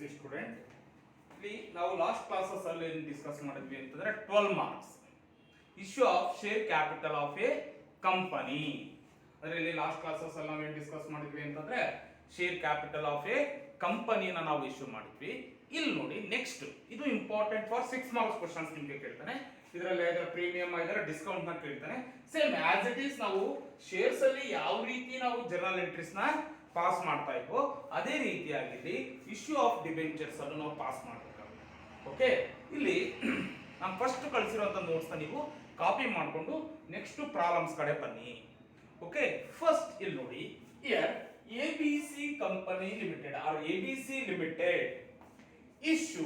C student, ಇಲ್ಲಿ ನಾವು last classes ಅಲ್ಲಿ ಏನು ಡಿಸ್ಕಸ್ ಮಾಡಿದ್ವಿ ಅಂತಂದ್ರೆ 12 marks issue of share capital of A company. ಅಂದ್ರೆ ಇಲ್ಲಿ ಲಾಸ್ಟ್ ಕ್ಲಾಸಸ್ ಅಲ್ಲಿ ನಾವು ಏನು ಡಿಸ್ಕಸ್ ಮಾಡಿದ್ವಿ ಅಂತಂದ್ರೆ ಶೇರ್ ಕ್ಯಾಪಿಟಲ್ ಆಫ್ ಎ ಕಂಪನಿನ ನಾವು ಇಶ್ಯೂ ಮಾಡಿದ್ವಿ. ಇಲ್ಲಿ ನೋಡಿ ನೆಕ್ಸ್ಟ್ ಇದು ಇಂಪಾರ್ಟೆಂಟ್ ಫಾರ್ 6 ಮಾರ್ಕ್ಸ್ ಕ್ವಶನ್ಸ್ ನಿಮಗೆ ಕೇಳ್ತಾನೆ. ಇದರಲ್ಲಿ ಇದರ ಪ್ರೀಮಿಯಂ ಇದರ ಡಿಸ್ಕೌಂಟ್ ನ ಕೇಳ್ತಾನೆ. ಸೇಮ್ ಆಸ್ ಇಟ್ ಈಸ್ ನಾವು ಶೇರ್ಸ್ ಅಲ್ಲಿ ಯಾವ ರೀತಿ ನಾವು ಜರ್ನಲ್ ಎಂಟ್ರೀಸ್ ನ ಪಾಸ್ ಮಾಡ್ತಾ ಇದ್ವೋ ಅದೇ ರೀತಿಯಾಗಿ ಇಶ್ಯೂ ಆಫ್ ಡಿಬೆಂಚರ್ಸ್ ಅನ್ನು ನಾವು ಪಾಸ್ ಮಾಡಬೇಕಾಗುತ್ತೆ. ಓಕೆ, ಇಲ್ಲಿ ನಾನು ಫಸ್ಟ್ ಕಳಿಸಿರುವಂತ ನೋಟ್ಸ್ ನ ನೀವು ಕಾಪಿ ಮಾಡಿಕೊಂಡು ನೆಕ್ಸ್ಟ್ ಪ್ರಾಬ್ಲಮ್ಸ್ ಕಡೆ ಬನ್ನಿ. ಓಕೆ, ಫಸ್ಟ್ ಇಲ್ಲಿ ನೋಡಿ, here ABC company limited or ABC limited issue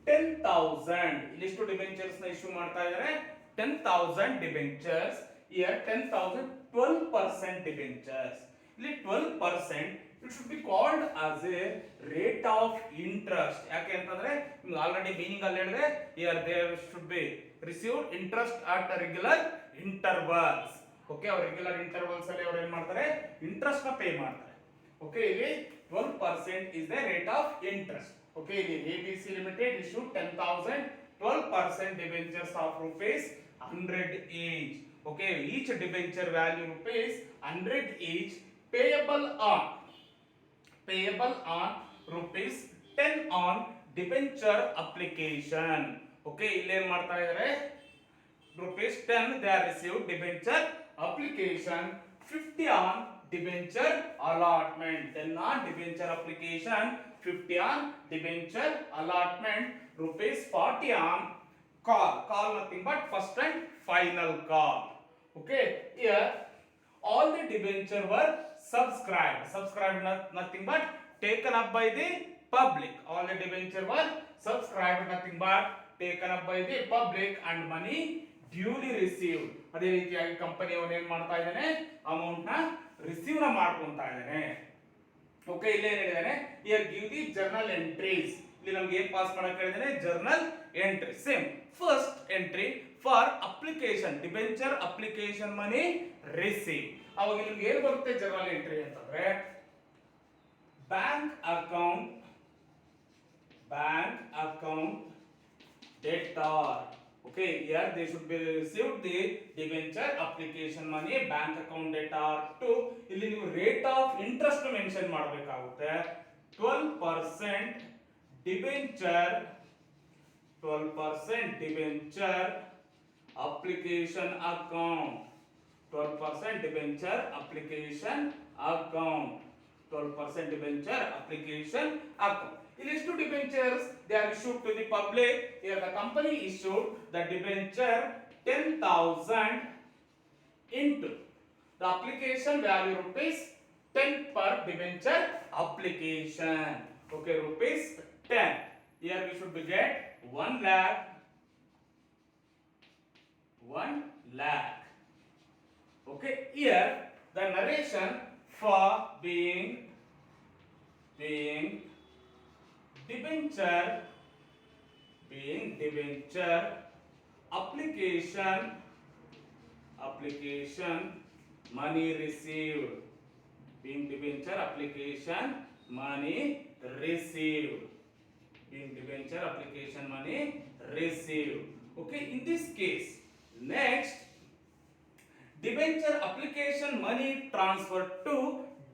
10,000 ಇಲ್ಲಿಷ್ಟು ಡಿಬೆಂಚರ್ಸ್ ನ ಇಶ್ಯೂ ಮಾಡ್ತಾ ಇದ್ದಾರೆ. 10,000 ಡಿಬೆಂಚರ್ಸ್, ಹಿಯರ್ 10,000 12% ಡಿಬೆಂಚರ್ಸ್. ಇಲ್ಲಿ 12% it should be called as a rate of interest. ಯಾಕೆ ಅಂತಂದ್ರೆ ನಿಮ್ಗೆ ಆಲ್ರೆಡಿ ಮೀನಿಂಗ್ ಅಲ್ಲಿ ಹೇಳಿದ್ರೆ here there should be received interest at regular intervals. Okay, ಅವ್ರ ರೆಗ್ಯುಲರ್ ಇಂಟರ್ವಲ್ಸ್ ಅಲ್ಲಿ ಅವ್ರು ಏನ್ ಮಾಡ್ತಾರೆ, ಇಂಟ್ರೆಸ್ಟ್ ನ ಪೇ ಮಾಡ್ತಾರೆ. ಓಕೆ, ಇಲ್ಲಿ 12% is the rate of interest. Okay, ಇಲ್ಲಿ ABC Limited issued 10,000 12% debentures of rupees 100 each. Okay, each debenture value rupees 100 each, payable on rupees 10 on debenture application. Okay, ಇಲ್ಲಿ ಏನ್ ಮಾಡ್ತಾ ಇದ್ದಾರೆ, rupees 10 they are received debenture application, 50 on debenture allotment. 10 on debenture application, 50 on debenture allotment, rupees 40 on call nothing but first and final call. Okay, here all the debenture were subscribed nothing but taken up by the public. All the debenture were subscribed nothing but taken up by the public and money duly received. ಅದೇ ರೀತಿಯಾಗಿ company ಅವನು ಏನ್ ಮಾಡ್ತಾ ಇದ್ದಾನೆ, amount ನ receive ನ ಮಾಡ್ಕೊಂತಾ ಇದ್ದಾನೆ. Okay, ಇಲ್ಲಿ ಏನ್ ಹೇಳಿದಾನೆ, here give the journal entries. ಇಲ್ಲಿ ನಮ್ಗೆ ಏನ್ ಪಾಸ್ ಮಾಡಕ್ಕೆ ಹೇಳಿದಾನೆ, journal entry. Same first entry for application debenture application money receive. ಅವಾಗ ನಿಮ್ಗೆ ಏನ್ ಬರುತ್ತೆ ಜರ್ನಲ್ ಎಂಟ್ರಿ ಅಂತಂದ್ರೆ, bank account debtor. Okay, here they should be received the debenture application money, bank account debtor to. ಇಲ್ಲಿ ನೀವು rate of interest mention ಮಾಡಬೇಕಾಗುತ್ತೆ. 12% debenture application account, 12% debenture application account, 12% debenture application account. Illistu debentures they are issued to the public. Here the company issued the debenture 10,000 into the application value rupees 10 per debenture application. Okay, rupees 10. Here we should be get 1 lakh. Okay, here the narration for being debenture application money received, being debenture application money received, okay. In this case, next debenture application money transferred to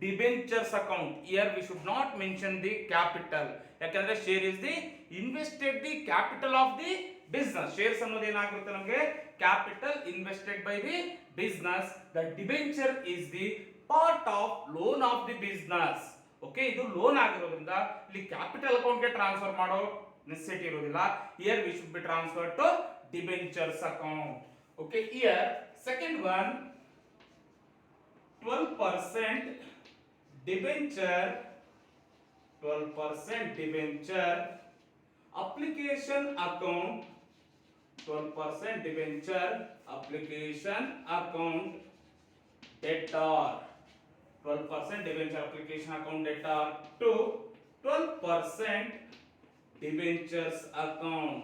debentures account. Here we should not mention the capital, ಯಾಕಂದ್ರೆ share is the invested the capital of the business. shares ಅನ್ನೋದು ಏನಾಗಿರುತ್ತೆ ನಮಗೆ, capital invested by the business. The debenture is the part of loan of the business. Okay, ಇದು loan ಆಗಿರೋದ್ರಿಂದ ಇಲ್ಲಿ capital account ಗೆ transfer ಮಾಡೋ necessity ಇರೋದಿಲ್ಲ. here we should be transferred to debentures account. okay, here second one, 12% debenture application account, 12% debenture application account debtor, 12% debenture application account debtor to 12% debentures account,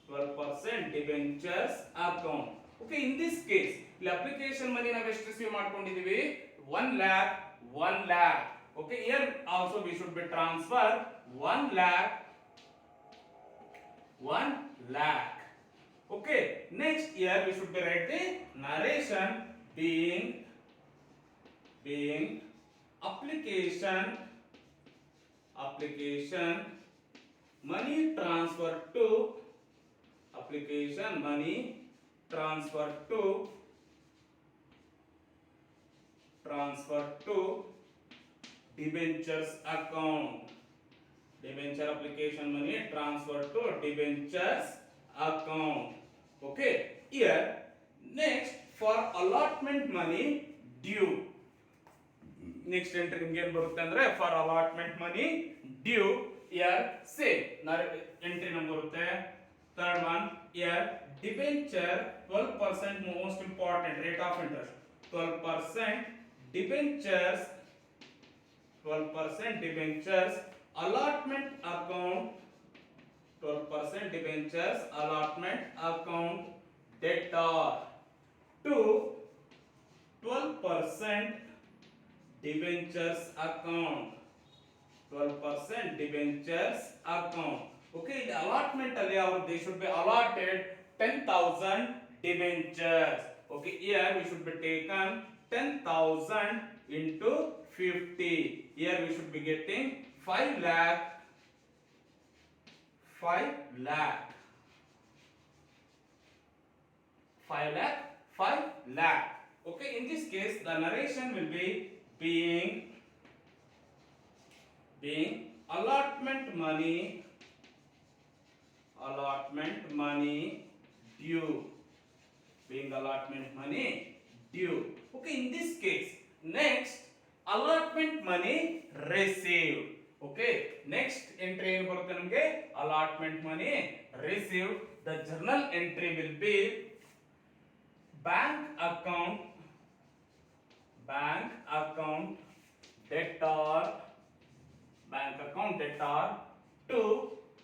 12% debentures account. Okay, in this case ಇಲ್ಲಿ application money ನಾವು ಎಷ್ಟು receive ಮಾಡ್ಕೊಂಡಿದೀವಿ, 1 lakh. Okay, here also we should be transfer 1 lakh, 1 lakh. Okay, next here we should be write the narration being application money transfer to application money transfer to debentures account. Debenture application money transfer to debentures account. Okay, here next for allotment money due. Next entry ನಿಮಗೆ ಏನು ಬರುತ್ತೆ ಅಂದ್ರೆ for allotment money due here same entry number ಬರುತ್ತೆ. Third one here debenture 12% most important rate of interest 12% debentures 12% debentures allotment account 12% debentures allotment account debtor to 12% debentures account 12% debentures account. Okay, in allotment ಅಲ್ಲಿ ಅವರು they should be allotted 10,000 debentures. Okay, here we should be taken 10,000 into 50. Here we should be getting 5 lakh 5 lakh 5 lakh 5 lakh. Okay, in this case the narration will be being allotment money due being allotment money due. Okay, in this case next allotment money received. Okay, next entry ಏನು ಬರುತ್ತೆ ನಮಗೆ allotment money received. The journal entry will be bank account debtor to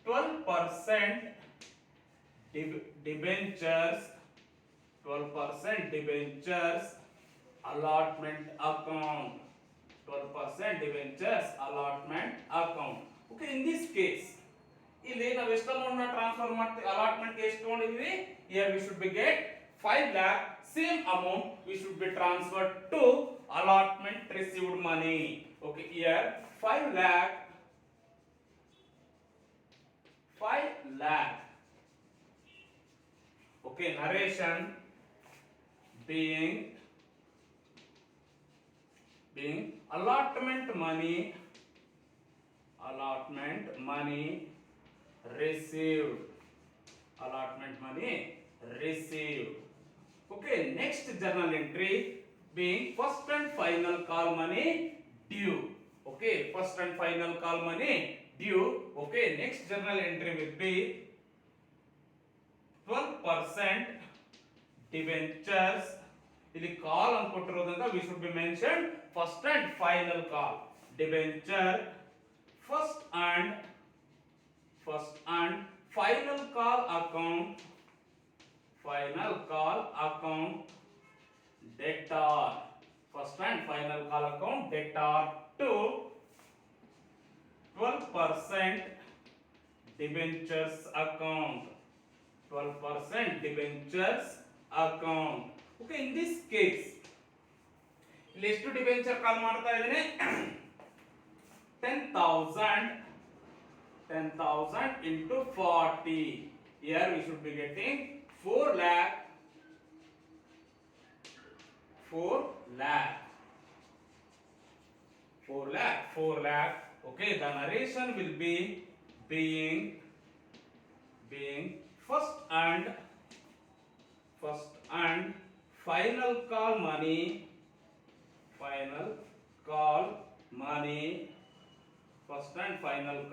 12% debentures 12% debentures allotment account 12% debentures allotment account. Okay, in this case ಇಲ್ಲಿ ನಾವು ಎಷ್ಟು amount ನ transfer ಮಾಡ್ತೀವಿ allotment ಗೆ ಎಷ್ಟು ತಗೊಂಡಿದ್ವಿ here we should be get 5 lakh same amount we should be transferred to allotment received money. Okay, here 5 lakh okay, narration being allotment money received Okay, next journal entry being first and final call money due. Okay, first and final call money due. Okay, next journal entry will be 12% debentures. ಇಲ್ಲಿ ಕಾಲ್ ಅಂತ ಕೊಟ್ಟಿರೋದ್ರಿಂದ we should be mentioned first and final call debenture first and final call account debtor first and final call account debtor to 12% debentures account 12% debentures account. Okay, in this case ಇಲ್ಲಿ ಎಷ್ಟು debenture ಕಾಲ್ ಮಾಡ್ತಾ ಇದ್ದೀನಿ 10,000 into 40. Here we should be getting 4 lakh 4 lakh. Okay, the narration will be being first and final call money first and final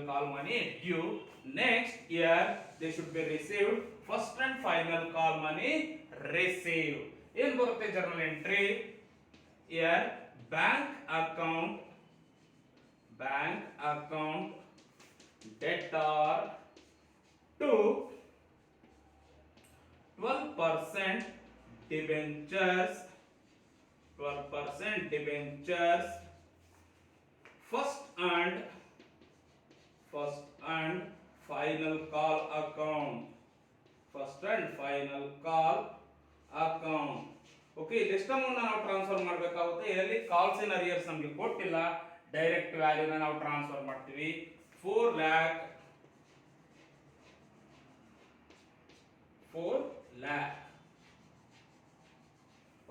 call money due next year they should be received first and final call money received. ಏನು ಬರುತ್ತೆ journal entry here bank account debtor to 12% debentures 12% debentures first and final call account. First and final call account. Okay ಎಷ್ಟು amount ನಾವು transfer ಮಾಡಬೇಕಾಗುತ್ತೆ. ಇದರಲ್ಲಿ calls ಇನ್ arrears ನಮಗೆ ಕೊಟ್ಟಿಲ್ಲ, direct ವ್ಯಾಲ್ಯೂನ ನಾವು transfer ಮಾಡ್ತೀವಿ. 4 lakh.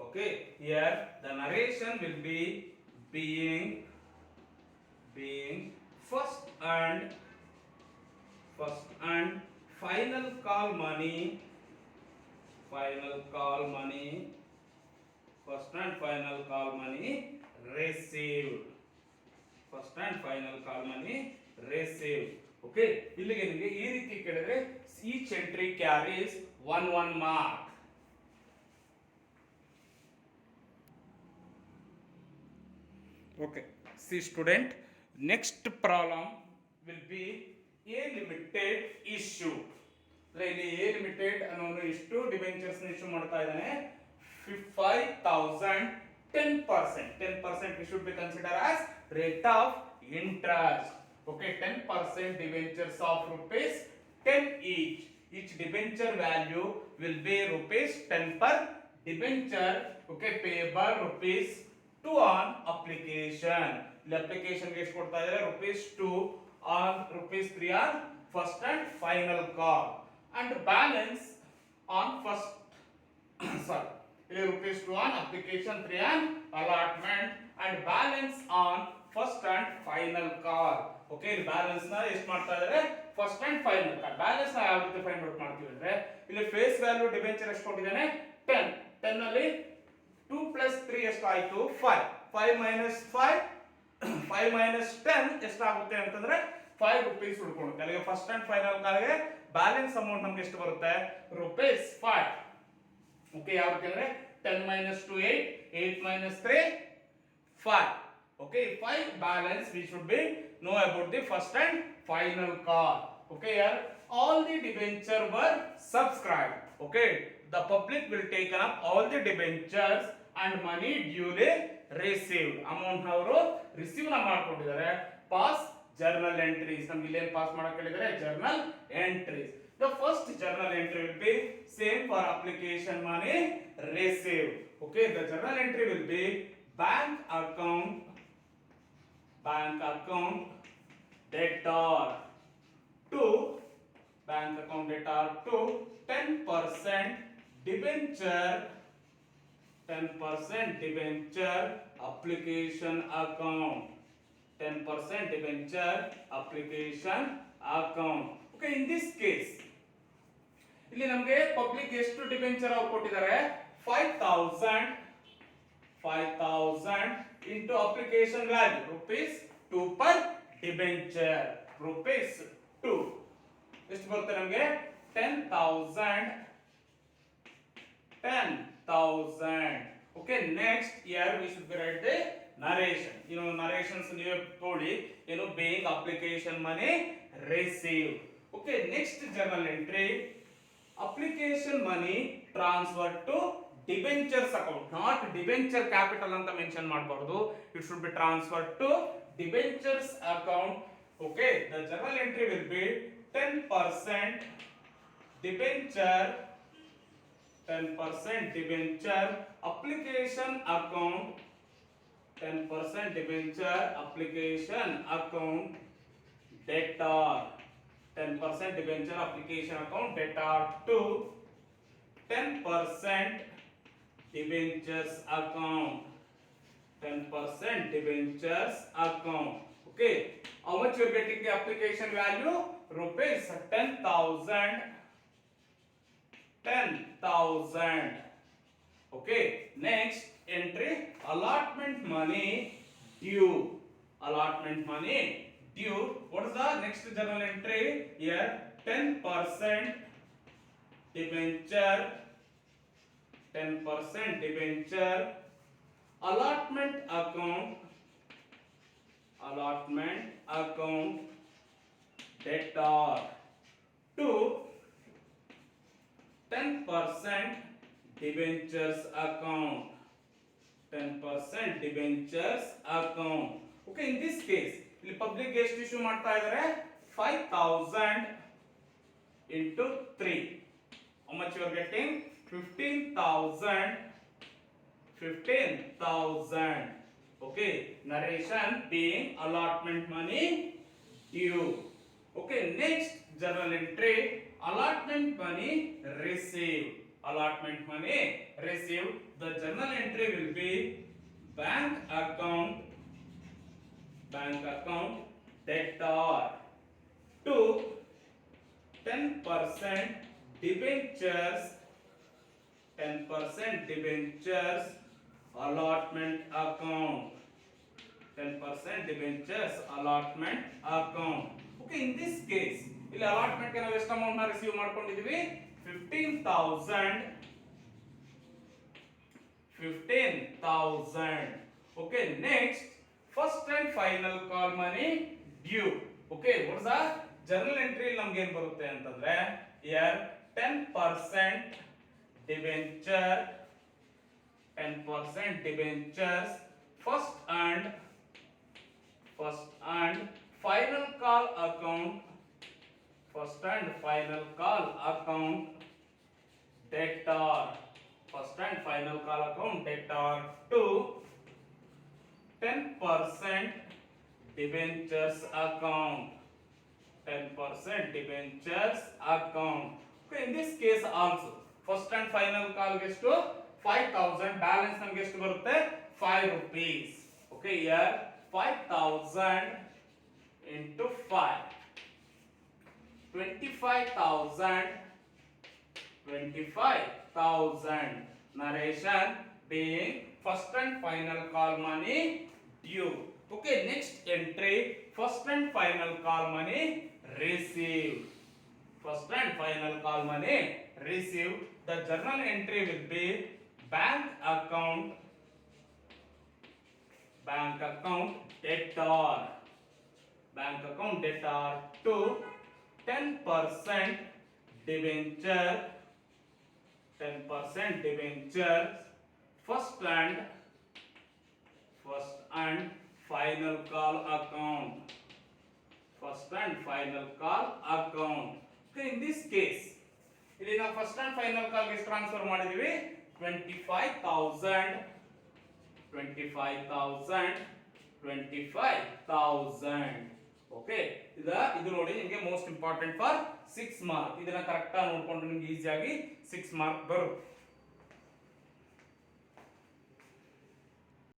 Okay, here the narration will be being first and final call money, first and final call money received. First and final call money received. Okay, ಇಲ್ಲಿಗೆ ನಿಮಗೆ ಈ ರೀತಿ ಕೇಳಿದ್ರೆ each entry carries 1 mark. Okay, see student, next problem will be a limited issue. ಇಲ್ಲಿ a limited ಅನ್ನೋನು ಎಷ್ಟು debentures issue ಮಾಡ್ತಾ ಇದ್ದಾನೆ, 5,000, 10%. We should be considered as rate of interest. Okay, 10% debentures of rupees 10 each. Each debenture value will be rupees 10 per debenture. Okay, payable rupees 2 on application. The application ಗೆ ಎಷ್ಟು ಕೊಡ್ತಾ ಇದ್ದಾರೆ, rupees 2 on rupees 3 on first and final call, and balance on first sorry, rupees 2 on application, 3 on allotment, and balance on first and final call. Okay, ಇಲ್ಲಿ balance ನ ಎಷ್ಟು ಮಾಡ್ತಾ ಇದ್ದಾರೆ, first and final call. Balance ನ ಯಾವ ರೀತಿ find out ಮಾಡ್ತೀವಿ ಅಂದ್ರೆ, ಇಲ್ಲಿ ಫೇಸ್ ವ್ಯಾಲ್ಯೂ ಡಿಬೆಂಚರ್ ಎಷ್ಟು ಕೊಟ್ಟಿದ್ದಾನೆ, 10 ನಲ್ಲಿ 2 + 3 ಎಷ್ಟು ಆಯ್ತು, 5 minus 10 ಎಷ್ಟಾಗುತ್ತೆ ಅಂತಂದ್ರೆ 5 rupees ಉಳ್ಕೊಳ್ಳುತ್ತೆ. ಅಲ್ಲಿಗೆ ಫಸ್ಟ್ ಅಂಡ್ ಫೈನಲ್ ಕಾಲ್ಗೆ ಬ್ಯಾಲೆನ್ಸ್ ಅಮೌಂಟ್ ನಮ್ಗೆ ಎಷ್ಟು ಬರುತ್ತೆ, rupees 5. ಓಕೆ, ಯಾವ ರೀತಿ ಅಂದ್ರೆ 10 - 2 8 - 3 5. Okay, 5 balance we should be know about the first and final call. Okay, here all the debenture were subscribed. Okay, the public will take up all the debentures and money duly received. Amount ಅವರು receive ನ ಮಾಡ್ಕೊಂಡಿದ್ದಾರೆ. Pass journal entries. ನಮಗೆ ಇಲ್ಲಿ pass ಮಾಡಕ್ಕೆ ಹೇಳಿದ್ದಾರೆ, journal entries. The first journal entry will be same for application money received. Okay, the journal entry will be bank account debtor to 10% debenture application account. 10% debenture application account. Okay, in this case ಇಲ್ಲಿ ನಮಗೆ public ಎಷ್ಟು debenture ಅವರು ಕೊಟ್ಟಿದ್ದಾರೆ, 5,000 into application value rupees 2 per debenture, rupees 2 ಎಷ್ಟು ಬರುತ್ತೆ ನಮಗೆ, 10,000. Okay, next here we should write the narration. Narrations ನೀವು ನೋಡಿ, being application money received. Okay, next journal entry, application money transferred to debentures account, not debenture capital ಅಂತ mention ಮಾಡಬಾರದು. It should be transferred to debentures account. Okay, the journal entry will be 10% debenture application account, 10% debenture application account debtor, 10% debenture application account debtor to 10% debentures account, 10% debentures account. Okay, how much you are getting the application value, rupees 10,000. Okay, next entry, allotment money due. What is the next journal entry here, 10% debenture allotment account debtor to 10% debentures account, 10% debentures account. Okay, in this case ಇಲ್ಲಿ public ಎಷ್ಟು issue ಮಾಡ್ತಾ ಇದ್ದಾರೆ? 5000 into 3. How much you are getting? 15,000. 15,000. Okay, narration being allotment money due. Okay, next journal entry, allotment money received. Allotment money received. The journal entry will be bank account debtor to 10% debentures, 10% debentures allotment account, 10% debentures allotment account. Okay, in this case ಇಲ್ಲಿ allotment ಗೆ ನಾವು ಎಷ್ಟು amount ನ receive ಮಾಡ್ಕೊಂಡಿದೀವಿ? 15,000. Okay, next first and final call money due. Okay, what is the journal entry ನಮಗೆ ಏನು ಬರುತ್ತೆ ಅಂತಂದ್ರೆ here 10% debenture, 10% debentures first and final call account, first and final call account debtor, first and final call account debtor to 10% debentures account, 10% debentures account. Okay, in this case also first and final call ಎಷ್ಟು? 5,000. Balance ನಮಗೆ ಎಷ್ಟು ಬರುತ್ತೆ? 5 rupees. Okay, here 5,000 into 5, 25,000. 25,000. Narration being first and final call money due. Okay, next entry, first and final call money received. First and final call money received. The journal entry will be bank account debtor, bank account debtor to 10% debenture, 10% debentures first and final call account, first and final call account. Okay, in this case ಇಲ್ಲಿ ನಾವು first and final call ಗೆ transfer ಮಾಡಿದೀವಿ 25,000. Okay, ಇದು ನೋಡಿ ನಿಮಗೆ most important for 6 mark. ಇದನ್ನ correct ಆಗಿ ನೋಡ್ಕೊಂಡು ನಿಮಗೆ ಈಸಿಯಾಗಿ 6 ಮಾರ್ಕ್ ಬರುತ್ತೆ.